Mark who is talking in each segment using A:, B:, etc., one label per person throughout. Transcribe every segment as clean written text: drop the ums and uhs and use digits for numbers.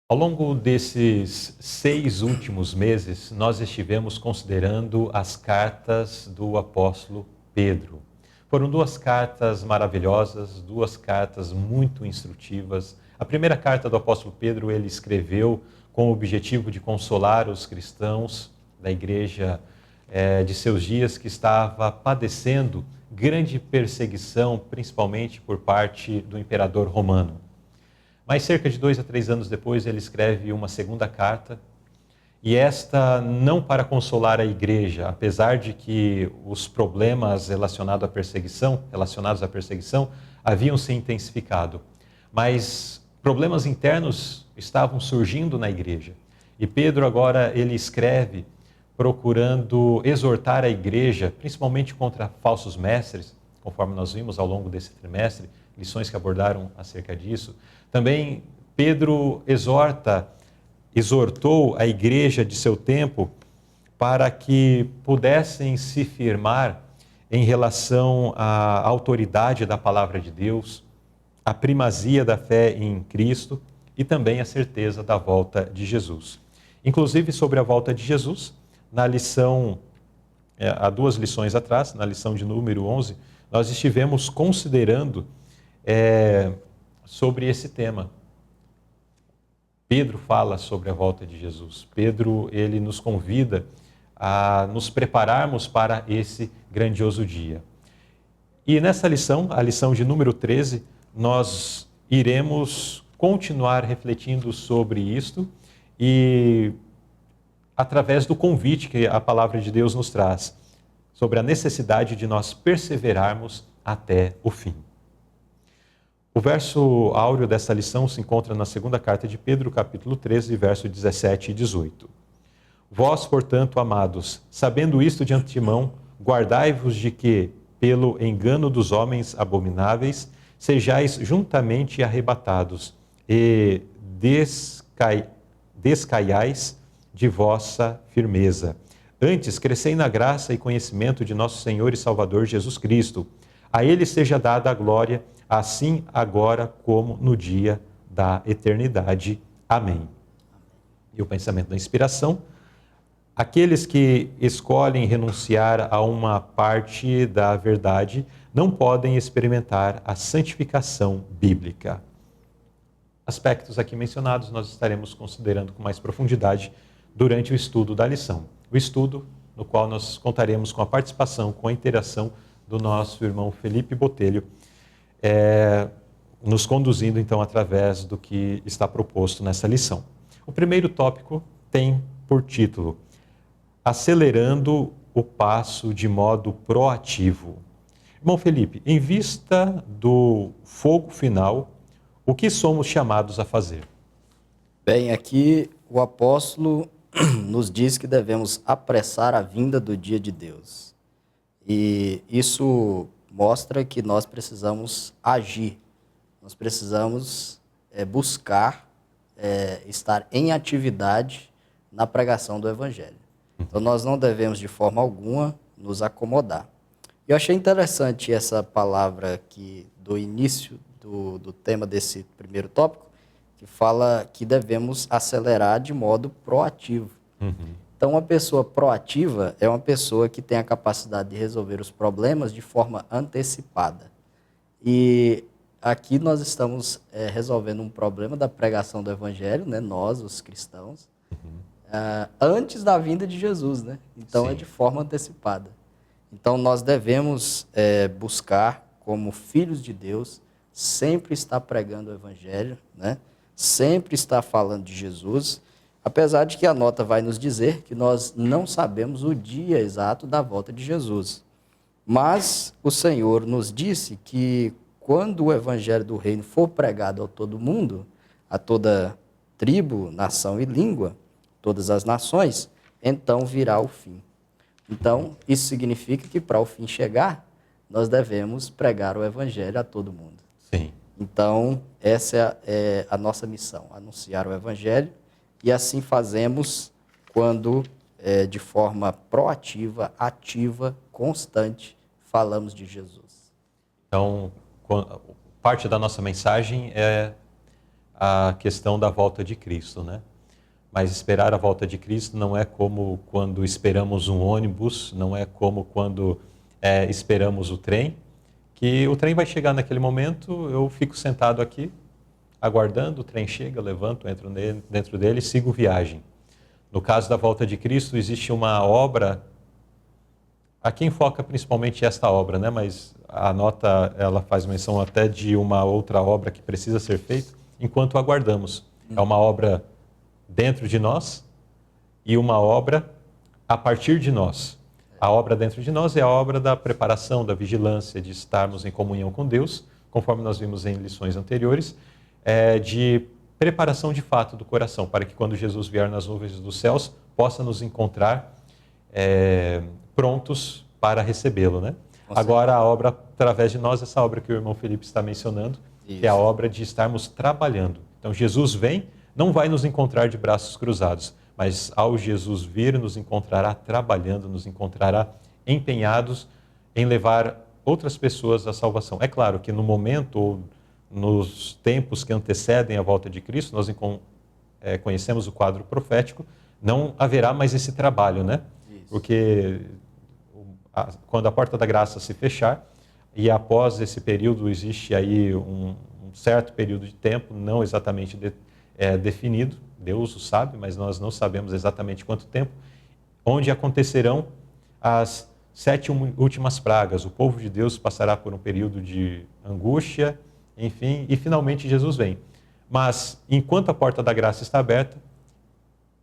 A: Ao longo desses 6 últimos meses, nós estivemos considerando as cartas do apóstolo Pedro. Foram 2 cartas maravilhosas, 2 cartas muito instrutivas. A primeira carta do apóstolo Pedro ele escreveu com o objetivo de consolar os cristãos da igreja de seus dias que estava padecendo grande perseguição, principalmente por parte do imperador romano. Mas cerca de 2 a 3 anos depois, ele escreve uma segunda carta, e esta não para consolar a igreja, apesar de que os problemas relacionados à perseguição haviam se intensificado, mas problemas internos estavam surgindo na igreja. E Pedro agora ele escreve procurando exortar a igreja, principalmente contra falsos mestres, conforme nós vimos ao longo desse trimestre, lições que abordaram acerca disso. Também Pedro exortou a igreja de seu tempo para que pudessem se firmar em relação à autoridade da palavra de Deus, a primazia da fé em Cristo e também a certeza da volta de Jesus. Inclusive sobre a volta de Jesus, na lição, há 2 lições atrás, na lição de número 11, nós estivemos considerando sobre esse tema. Pedro fala sobre a volta de Jesus. Pedro, ele nos convida a nos prepararmos para esse grandioso dia. E nessa lição, a lição de número 13, nós iremos continuar refletindo sobre isto e através do convite que a palavra de Deus nos traz, sobre a necessidade de nós perseverarmos até o fim. O verso áureo dessa lição se encontra na segunda carta de Pedro, capítulo 13, verso 17 e 18. Vós, portanto, amados, sabendo isto de antemão, guardai-vos de que, pelo engano dos homens abomináveis, sejais juntamente arrebatados e descaiais de vossa firmeza. Antes, crescei na graça e conhecimento de nosso Senhor e Salvador Jesus Cristo. A Ele seja dada a glória, assim agora como no dia da eternidade. Amém. E o pensamento da inspiração: aqueles que escolhem renunciar a uma parte da verdade não podem experimentar a santificação bíblica. Aspectos aqui mencionados nós estaremos considerando com mais profundidade durante o estudo da lição. O estudo no qual nós contaremos com a participação, com a interação do nosso irmão Felipe Botelho, nos conduzindo então através do que está proposto nessa lição. O primeiro tópico tem por título: Acelerando o passo de modo proativo. Irmão Felipe, em vista do fogo final, o que somos chamados a fazer?
B: Bem, aqui o apóstolo nos diz que devemos apressar a vinda do dia de Deus. E isso mostra que nós precisamos agir, nós precisamos buscar estar em atividade na pregação do Evangelho. Então nós não devemos de forma alguma nos acomodar. Eu achei interessante essa palavra aqui do início do tema desse primeiro tópico, que fala que devemos acelerar de modo proativo. Então, uma pessoa proativa é uma pessoa que tem a capacidade de resolver os problemas de forma antecipada. E aqui nós estamos resolvendo um problema da pregação do Evangelho, né? Nós, os cristãos, antes da vinda de Jesus, né? Então, é de forma antecipada. Então, nós devemos buscar, como filhos de Deus, sempre estar pregando o Evangelho, né? Sempre estar falando de Jesus, apesar de que a nota vai nos dizer que nós não sabemos o dia exato da volta de Jesus. Mas o Senhor nos disse que quando o Evangelho do Reino for pregado a todo mundo, a toda tribo, nação e língua, todas as nações, então virá o fim. Então, isso significa que para o fim chegar, nós devemos pregar o Evangelho a todo mundo.
A: Sim.
B: Então, essa é a nossa missão, anunciar o Evangelho, e assim fazemos quando, de forma proativa, ativa, constante, falamos de Jesus.
A: Então, parte da nossa mensagem é a questão da volta de Cristo, né? Mas esperar a volta de Cristo não é como quando esperamos um ônibus, não é como quando esperamos o trem, que o trem vai chegar naquele momento, eu fico sentado aqui, aguardando, o trem chega, levanto, entro dentro dele e sigo viagem. No caso da volta de Cristo, existe uma obra, aqui enfoca principalmente esta obra, né? Mas a nota ela faz menção até de uma outra obra que precisa ser feita enquanto aguardamos. É uma obra dentro de nós e uma obra a partir de nós. A obra dentro de nós é a obra da preparação, da vigilância, de estarmos em comunhão com Deus, conforme nós vimos em lições anteriores, de preparação de fato do coração, para que quando Jesus vier nas nuvens dos céus, possa nos encontrar prontos para recebê-lo, né? Agora a obra através de nós, essa obra que o irmão Felipe está mencionando, isso, que é a obra de estarmos trabalhando. Então Jesus vem, não vai nos encontrar de braços cruzados, mas ao Jesus vir, nos encontrará trabalhando, nos encontrará empenhados em levar outras pessoas à salvação. É claro que no momento ou nos tempos que antecedem a volta de Cristo, nós conhecemos o quadro profético, não haverá mais esse trabalho, né? Isso. Porque quando a porta da graça se fechar, e após esse período existe aí um certo período de tempo, não exatamente definido, Deus o sabe, mas nós não sabemos exatamente quanto tempo, onde acontecerão as 7 últimas pragas. O povo de Deus passará por um período de angústia, enfim, e finalmente Jesus vem. Mas, enquanto a porta da graça está aberta,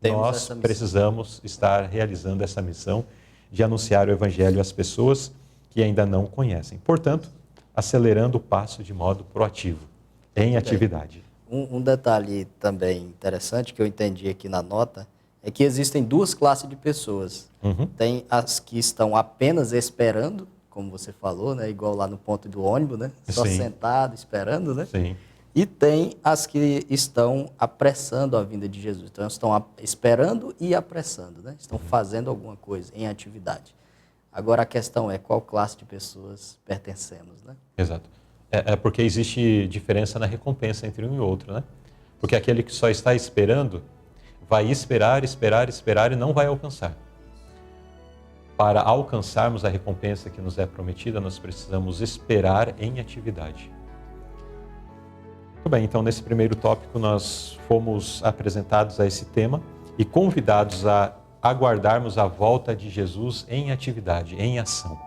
A: nós precisamos estar realizando essa missão de anunciar o Evangelho às pessoas que ainda não conhecem. Portanto, acelerando o passo de modo proativo, em atividade.
B: Um detalhe também interessante que eu entendi aqui na nota é que existem 2 classes de pessoas. Tem as que estão apenas esperando, como você falou, né? Igual lá no ponto do ônibus, né? Só Sim. sentado, esperando, né?
A: Sim.
B: E tem as que estão apressando a vinda de Jesus. Então, estão esperando e apressando, né? Estão fazendo alguma coisa em atividade. Agora, a questão é qual classe de pessoas pertencemos, né?
A: Exato. É porque existe diferença na recompensa entre um e outro, né? Porque aquele que só está esperando vai esperar, esperar, esperar e não vai alcançar. Para alcançarmos a recompensa que nos é prometida, nós precisamos esperar em atividade. Muito bem, então nesse primeiro tópico nós fomos apresentados a esse tema e convidados a aguardarmos a volta de Jesus em atividade, em ação.